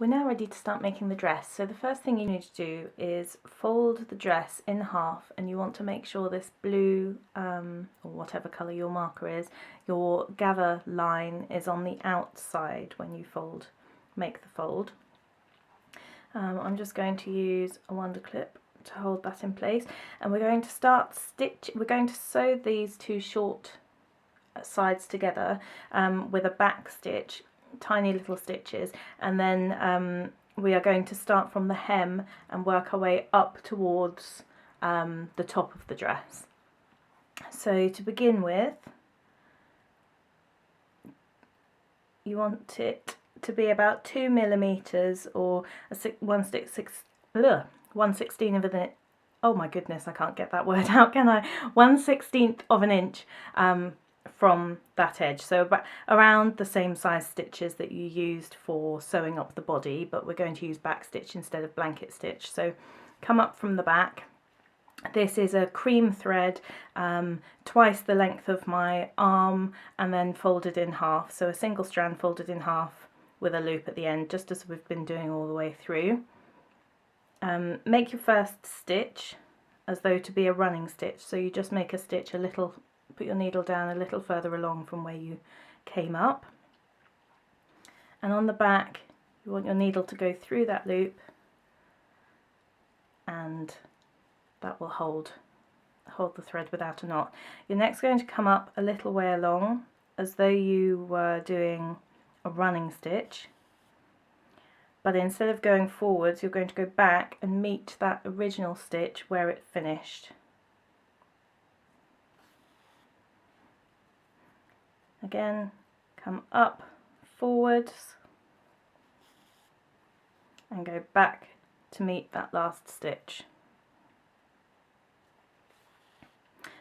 We're now ready to start making the dress. So the first thing you need to do is fold the dress in half, and you want to make sure this blue or whatever colour your marker is, your gather line is on the outside when you make the fold. I'm just going to use a wonder clip to hold that in place, and we're going to sew these two short sides together with a back stitch, tiny little stitches, and then we are going to start from the hem and work our way up towards the top of the dress. So to begin with, you want it to be about 2 millimeters, or 1/16 of an inch. Oh my goodness, I can't get that word out, can I? 1/16 of an inch from that edge, so about around the same size stitches that you used for sewing up the body, but we're going to use back stitch instead of blanket stitch. So come up from the back. This is a cream thread, twice the length of my arm, and then folded in half, so a single strand folded in half with a loop at the end, just as we've been doing all the way through. Make your first stitch as though to be a running stitch, so you just make a stitch a little, put your needle down a little further along from where you came up, and on the back you want your needle to go through that loop, and that will hold the thread without a knot. You're next going to come up a little way along as though you were doing a running stitch, but instead of going forwards you're going to go back and meet that original stitch where it finished. Again, come up forwards and go back to meet that last stitch.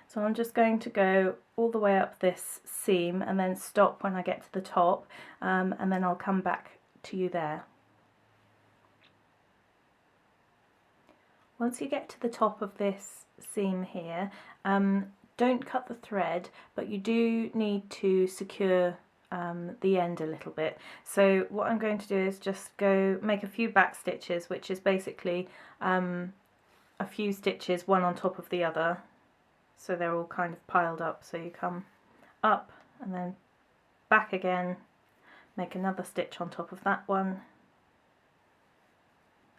So I'm just going to go all the way up this seam and then stop when I get to the top, and then I'll come back to you there. Once you get to the top of this seam here, don't cut the thread, but you do need to secure the end a little bit. So what I'm going to do is just go make a few back stitches, which is basically a few stitches one on top of the other, so they're all kind of piled up. So you come up and then back again, make another stitch on top of that one,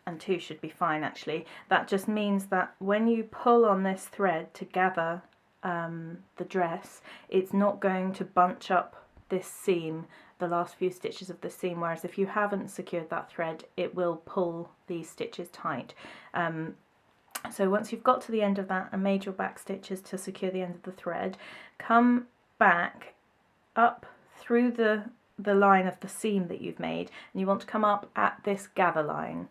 and two should be fine actually. That just means that when you pull on this thread to gather the dress, it's not going to bunch up this seam, the last few stitches of the seam, whereas if you haven't secured that thread it will pull these stitches tight. So once you've got to the end of that and made your back stitches to secure the end of the thread, come back up through the line of the seam that you've made, and you want to come up at this gather line.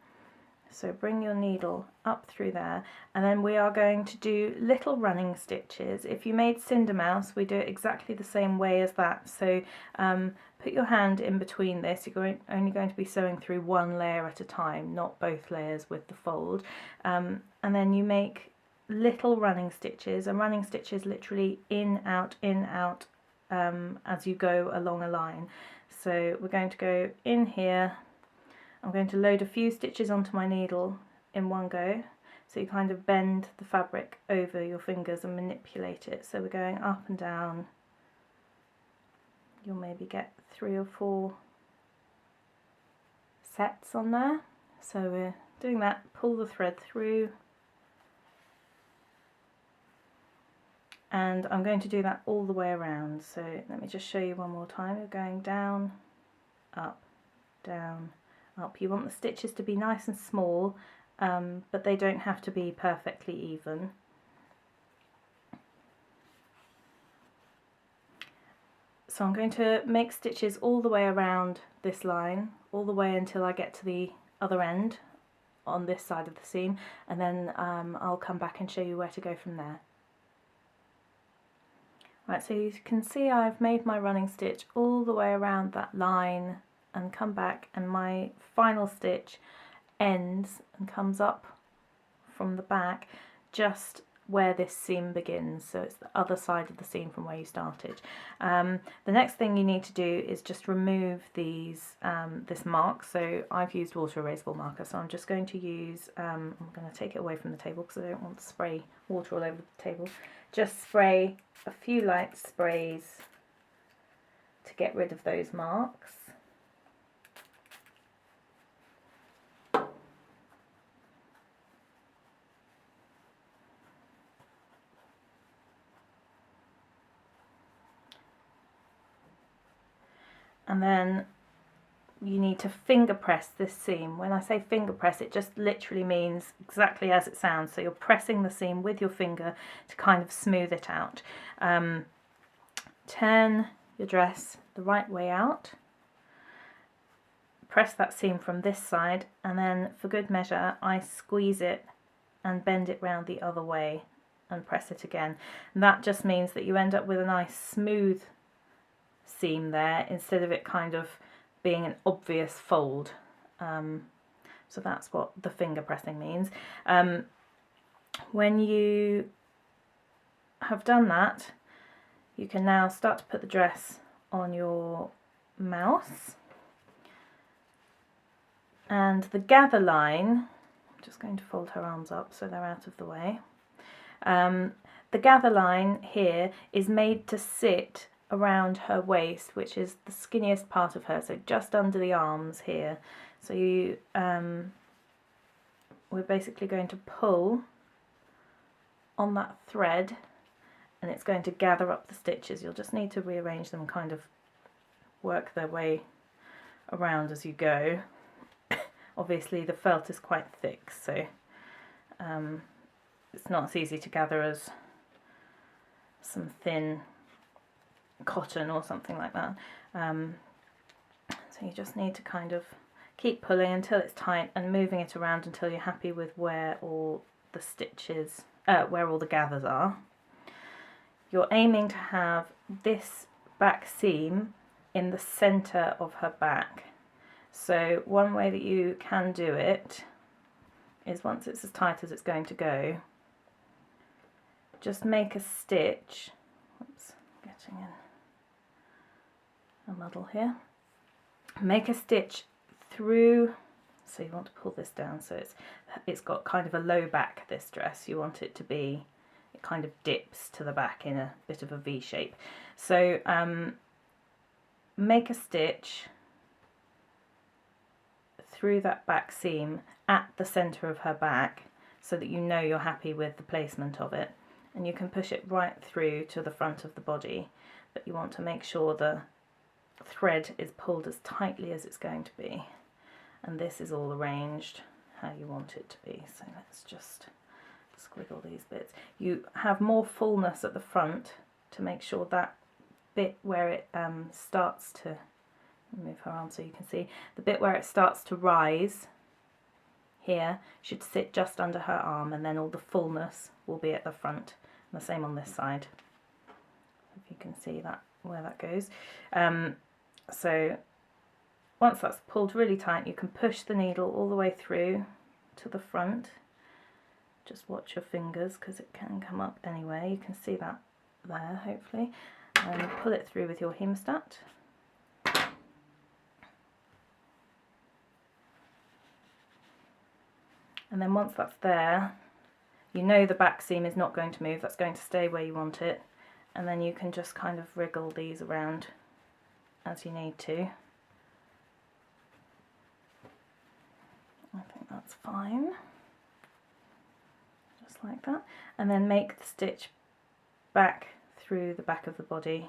So bring your needle up through there, and then we are going to do little running stitches. If you made Cinder Mouse, we do it exactly the same way as that. So put your hand in between this. You're only going to be sewing through one layer at a time, not both layers with the fold. And then you make little running stitches, and running stitches literally in, out, as you go along a line. So we're going to go in here. I'm going to load a few stitches onto my needle in one go, so you kind of bend the fabric over your fingers and manipulate it. So we're going up and down. You'll maybe get 3 or 4 sets on there. So we're doing that, pull the thread through, and I'm going to do that all the way around. So let me just show you one more time. We're going down, up, down, up. You want the stitches to be nice and small, but they don't have to be perfectly even. So I'm going to make stitches all the way around this line, all the way until I get to the other end on this side of the seam, and then I'll come back and show you where to go from there. Right, so you can see I've made my running stitch all the way around that line and come back, and my final stitch ends and comes up from the back just where this seam begins, so it's the other side of the seam from where you started. The next thing you need to do is just remove these this mark. So I've used water erasable marker, so I'm just going to use, I'm going to take it away from the table because I don't want to spray water all over the table. Just spray a few light sprays to get rid of those marks. And then you need to finger press this seam. When I say finger press, it just literally means exactly as it sounds. So you're pressing the seam with your finger to kind of smooth it out. Turn your dress the right way out. Press that seam from this side, and then for good measure, I squeeze it and bend it round the other way and press it again. And that just means that you end up with a nice smooth seam there instead of it kind of being an obvious fold. So that's what the finger pressing means. When you have done that, you can now start to put the dress on your mouse. And the gather line, I'm just going to fold her arms up so they're out of the way. The gather line here is made to sit around her waist, which is the skinniest part of her, so just under the arms here. So you, we're basically going to pull on that thread and it's going to gather up the stitches. You'll just need to rearrange them, kind of work their way around as you go. Obviously the felt is quite thick, so it's not as easy to gather as some thin cotton or something like that. So you just need to kind of keep pulling until it's tight and moving it around until you're happy with where all the stitches, where all the gathers are. You're aiming to have this back seam in the centre of her back. So one way that you can do it is, once it's as tight as it's going to go, just make a stitch. Oops, getting in a muddle here. Make a stitch through, so you want to pull this down so it's got kind of a low back, this dress. You want it to be, it kind of dips to the back in a bit of a V shape. So make a stitch through that back seam at the centre of her back so that you know you're happy with the placement of it, and you can push it right through to the front of the body, but you want to make sure the thread is pulled as tightly as it's going to be, and this is all arranged how you want it to be. So let's just squiggle these bits. You have more fullness at the front to make sure that bit where it starts to, move her arm so you can see, the bit where it starts to rise here should sit just under her arm, and then all the fullness will be at the front, and the same on this side, if you can see that, where that goes. So once that's pulled really tight, you can push the needle all the way through to the front. Just watch your fingers because it can come up anywhere. You can see that there, hopefully. And pull it through with your hemostat. And then once that's there, you know the back seam is not going to move, that's going to stay where you want it. And then you can just kind of wriggle these around as you need to. I think that's fine. Just like that. And then make the stitch back through the back of the body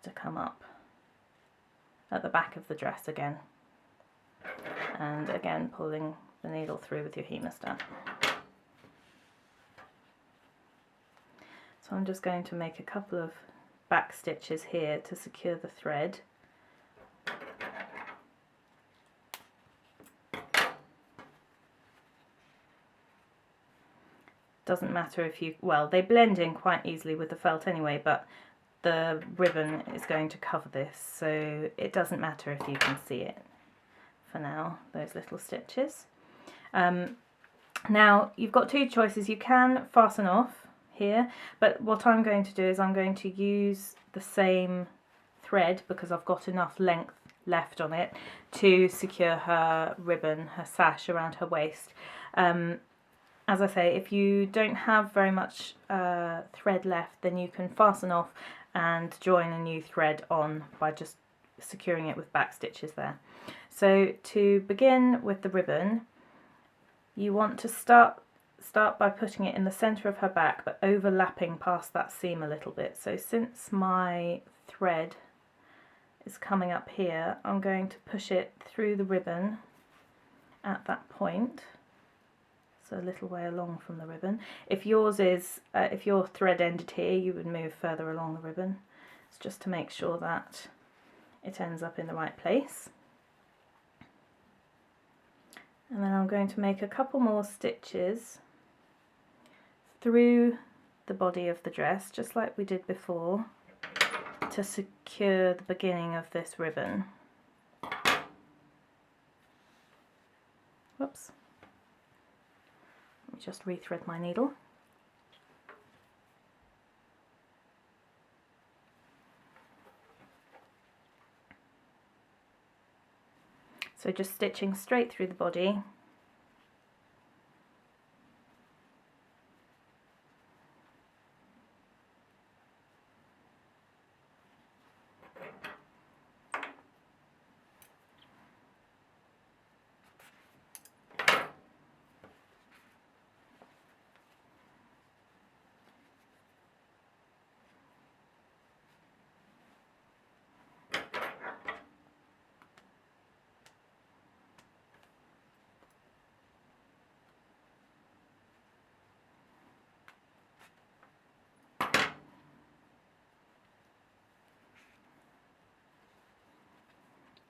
to come up at the back of the dress again. And again, pulling the needle through with your hemostat. So I'm just going to make a couple of back stitches here to secure the thread. Doesn't matter if you, well, they blend in quite easily with the felt anyway, but the ribbon is going to cover this, so it doesn't matter if you can see it for now, those little stitches. Now you've got two choices. You can fasten off here, but what I'm going to do is I'm going to use the same thread, because I've got enough length left on it to secure her ribbon, her sash around her waist. As I say, if you don't have very much thread left, then you can fasten off and join a new thread on by just securing it with back stitches there. So to begin with the ribbon, you want to start by putting it in the centre of her back, but overlapping past that seam a little bit. So since my thread is coming up here, I'm going to push it through the ribbon at that point, so a little way along from the ribbon. If yours is, if your thread ended here, you would move further along the ribbon. It's just to make sure that it ends up in the right place. And then I'm going to make a couple more stitches through the body of the dress, just like we did before, to secure the beginning of this ribbon. Whoops. Let me just rethread my needle. So just stitching straight through the body.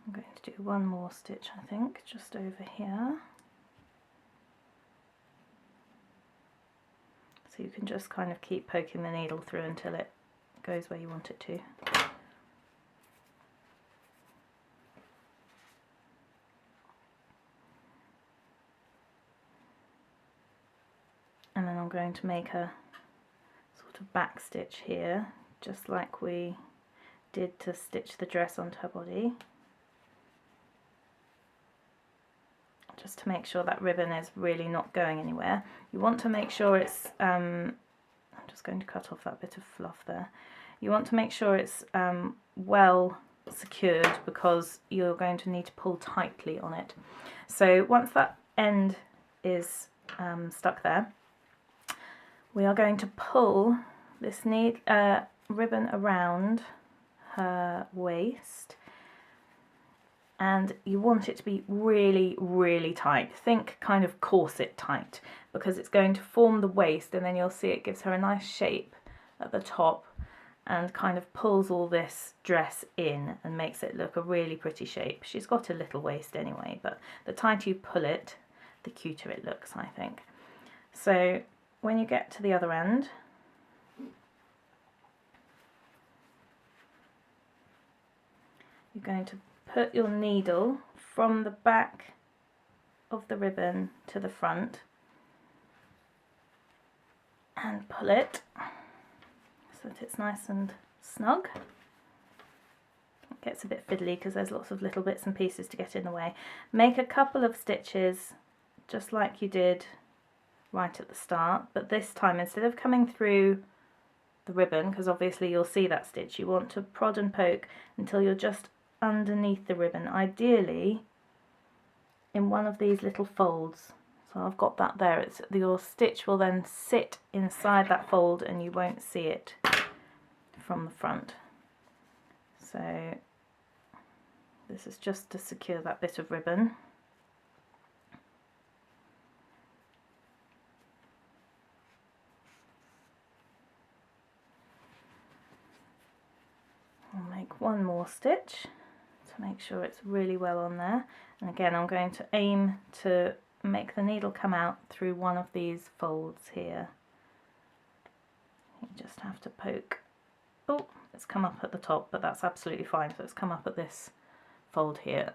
I'm going to do one more stitch, I think, just over here. So you can just kind of keep poking the needle through until it goes where you want it to. And then I'm going to make a sort of back stitch here, just like we did to stitch the dress onto her body. Just to make sure that ribbon is really not going anywhere. You want to make sure it's, I'm just going to cut off that bit of fluff there. You want to make sure it's well secured, because you're going to need to pull tightly on it. So once that end is stuck there, we are going to pull this ribbon around her waist. And you want it to be really, really tight. Think kind of corset tight, because it's going to form the waist, and then you'll see it gives her a nice shape at the top and kind of pulls all this dress in and makes it look a really pretty shape. She's got a little waist anyway, but the tighter you pull it, the cuter it looks, I think. So when you get to the other end, you're going to put your needle from the back of the ribbon to the front and pull it so that it's nice and snug. It gets a bit fiddly because there's lots of little bits and pieces to get in the way. Make a couple of stitches just like you did right at the start, but this time instead of coming through the ribbon, because obviously you'll see that stitch, you want to prod and poke until you're just underneath the ribbon, ideally in one of these little folds. So I've got that there. Your stitch will then sit inside that fold and you won't see it from the front. So this is just to secure that bit of ribbon. I'll make one more stitch to make sure it's really well on there, and again I'm going to aim to make the needle come out through one of these folds here. You just have to poke. Oh, it's come up at the top, but that's absolutely fine, so it's come up at this fold here.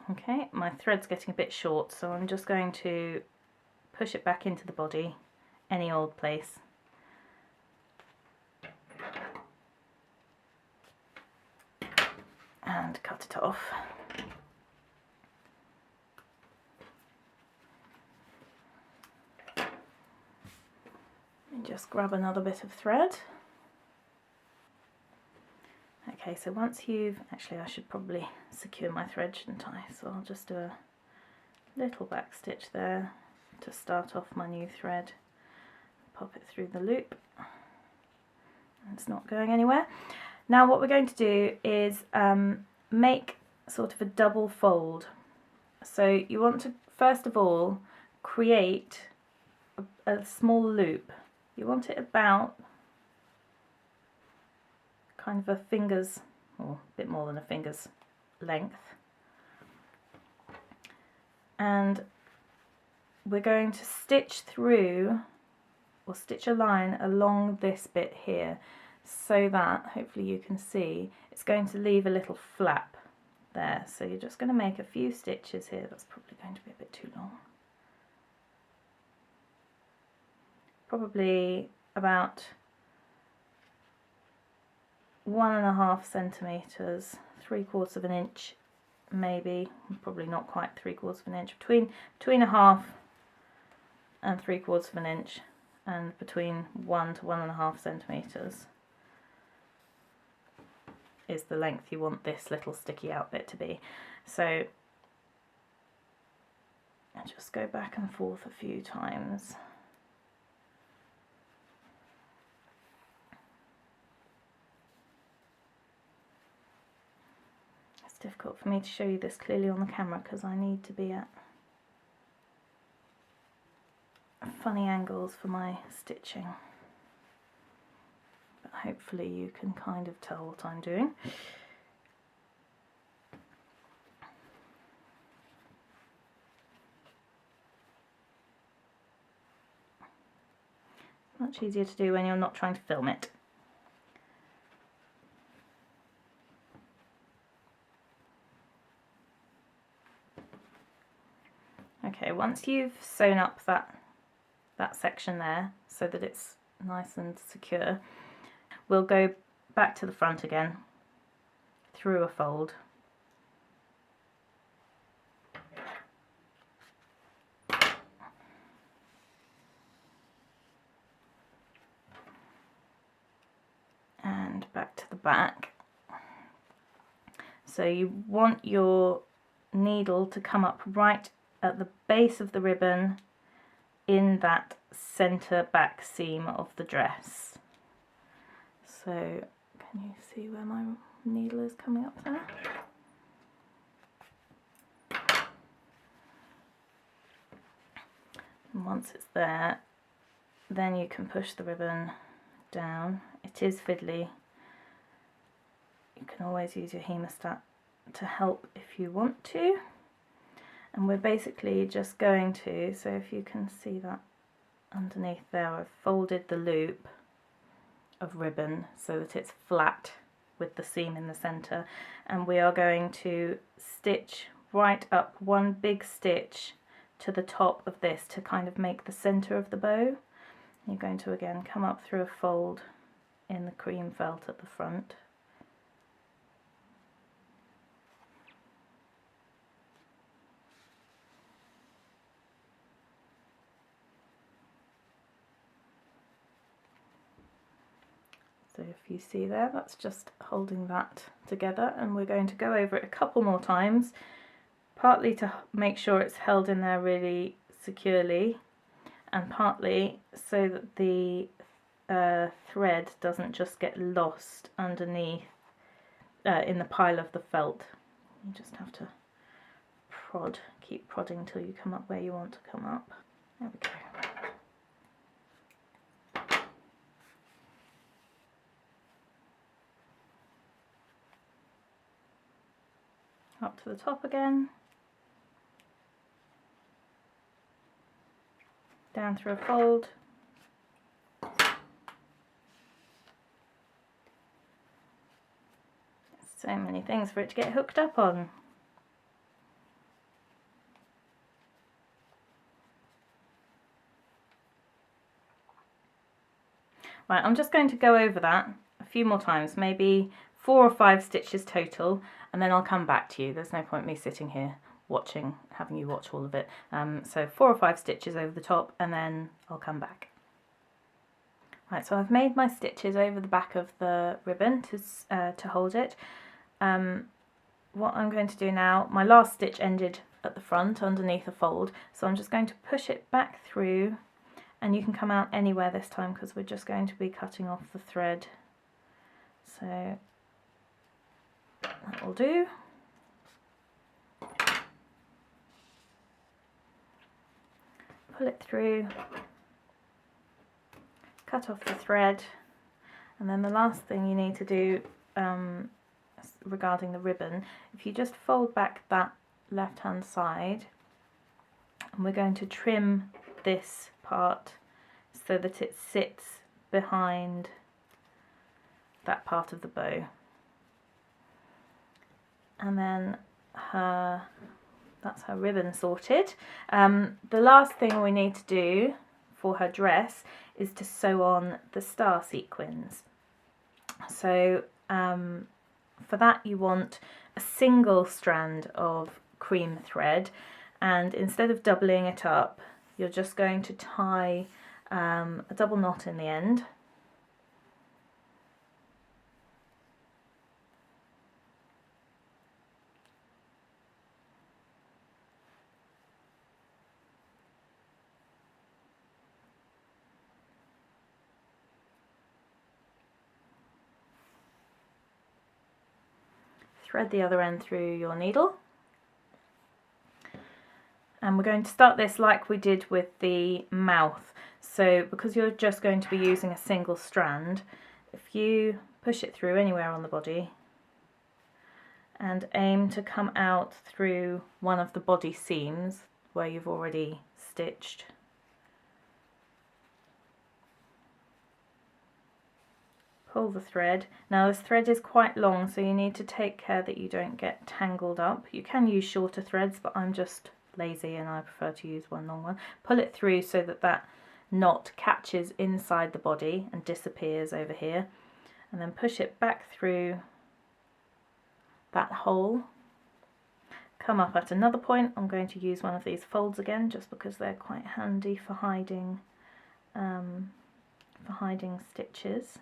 Okay, my thread's getting a bit short, so I'm just going to push it back into the body, any old place. And cut it off. And just grab another bit of thread. Okay, so once you've, actually I should probably secure my thread, shouldn't I? So I'll just do a little back stitch there to start off my new thread. Pop it through the loop. It's not going anywhere. Now what we're going to do is make sort of a double fold. So you want to first of all create a small loop. You want it about kind of a finger's, or a bit more than a finger's length. And we're going to stitch through, or stitch a line along this bit here, so that, hopefully you can see, it's going to leave a little flap there. So you're just going to make a few stitches here. That's probably going to be a bit too long. Probably about 1.5 centimetres, 3/4 of an inch, maybe, probably not quite 3/4 of an inch, between 1/2 and 3/4 of an inch, and between 1 to 1.5 centimetres is the length you want this little sticky out bit to be. So I just go back and forth a few times. It's difficult for me to show you this clearly on the camera because I need to be at funny angles for my stitching. But hopefully you can kind of tell what I'm doing. Much easier to do when you're not trying to film it. Okay, once you've sewn up that section there so that it's nice and secure, we'll go back to the front again through a fold. And back to the back. So you want your needle to come up right at the base of the ribbon in that centre back seam of the dress. So can you see where my needle is coming up there? And once it's there, then you can push the ribbon down. It is fiddly. You can always use your hemostat to help if you want to. And we're basically just going to, so if you can see that underneath there, I've folded the loop of ribbon so that it's flat with the seam in the centre, and we are going to stitch right up one big stitch to the top of this to kind of make the centre of the bow. You're going to again come up through a fold in the cream felt at the front. So if you see there, that's just holding that together, and we're going to go over it a couple more times, partly to make sure it's held in there really securely, and partly so that the thread doesn't just get lost underneath in the pile of the felt. You just have to prod, keep prodding till you come up where you want to come up. There we go. Up to the top again, down through a fold, so many things for it to get hooked up on. Right, I'm just going to go over that a few more times, maybe 4 or 5 stitches total, and then I'll come back to you. There's no point me sitting here having you watch all of it. So 4 or 5 stitches over the top, and then I'll come back. Right, so I've made my stitches over the back of the ribbon to hold it. What I'm going to do now, my last stitch ended at the front underneath a fold, so I'm just going to push it back through, and you can come out anywhere this time because we're just going to be cutting off the thread. So that will do. Pull it through, cut off the thread, and then the last thing you need to do regarding the ribbon, if you just fold back that left hand side, and we're going to trim this part so that it sits behind that part of the bow, and then that's her ribbon sorted. The last thing we need to do for her dress is to sew on the star sequins. So for that you want a single strand of cream thread, and instead of doubling it up, you're just going to tie a double knot in the end. Thread the other end through your needle, and we're going to start this like we did with the mouth. So because you're just going to be using a single strand, if you push it through anywhere on the body and aim to come out through one of the body seams where you've already stitched, pull the thread. Now this thread is quite long, so you need to take care that you don't get tangled up. You can use shorter threads, but I'm just lazy and I prefer to use one long one. Pull it through so that that knot catches inside the body and disappears over here, and then push it back through that hole. Come up at another point. I'm going to use one of these folds again just because they're quite handy for hiding stitches.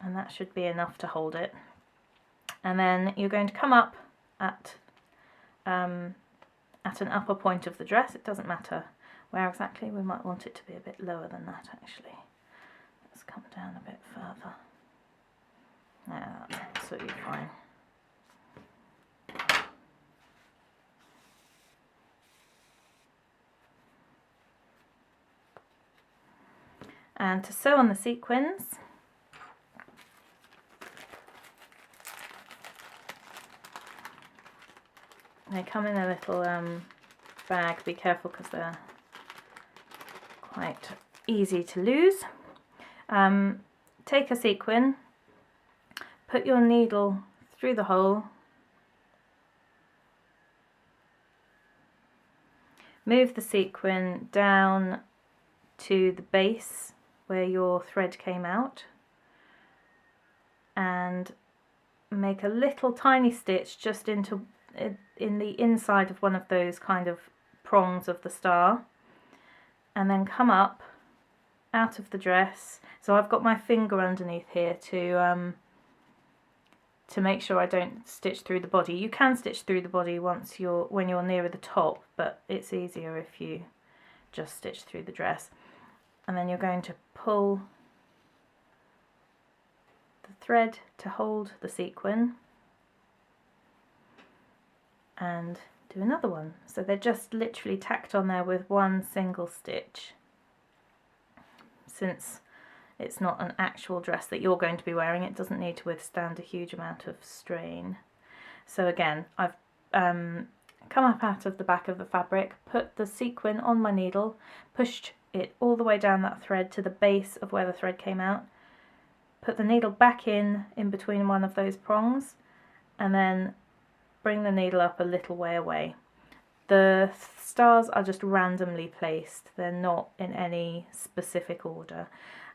And that should be enough to hold it. And then you're going to come up at an upper point of the dress. It doesn't matter where exactly, we might want it to be a bit lower than that actually. Let's come down a bit further. Yeah, that's absolutely fine. And to sew on the sequins, they come in a little bag. Be careful because they're quite easy to lose. Take a sequin, put your needle through the hole, move the sequin down to the base where your thread came out, and make a little tiny stitch just into in the inside of one of those kind of prongs of the star, and then come up out of the dress. So I've got my finger underneath here to make sure I don't stitch through the body. You can stitch through the body when you're nearer the top, but it's easier if you just stitch through the dress. And then you're going to pull the thread to hold the sequin and do another one. So they're just literally tacked on there with one single stitch. Since it's not an actual dress that you're going to be wearing, it doesn't need to withstand a huge amount of strain. So again, I've come up out of the back of the fabric, put the sequin on my needle, pushed it all the way down that thread to the base of where the thread came out, put the needle back in between one of those prongs, and then bring the needle up a little way away. The stars are just randomly placed, they're not in any specific order.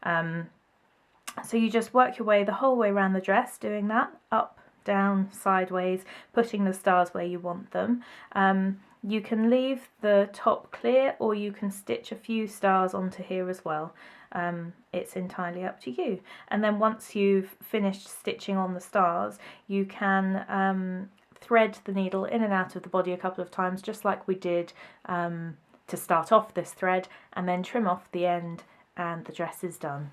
So you just work your way the whole way around the dress, doing that, up, down, sideways, putting the stars where you want them. You can leave the top clear, or you can stitch a few stars onto here as well. It's entirely up to you. And then once you've finished stitching on the stars, you can thread the needle in and out of the body a couple of times, just like we did to start off this thread, and then trim off the end, and the dress is done.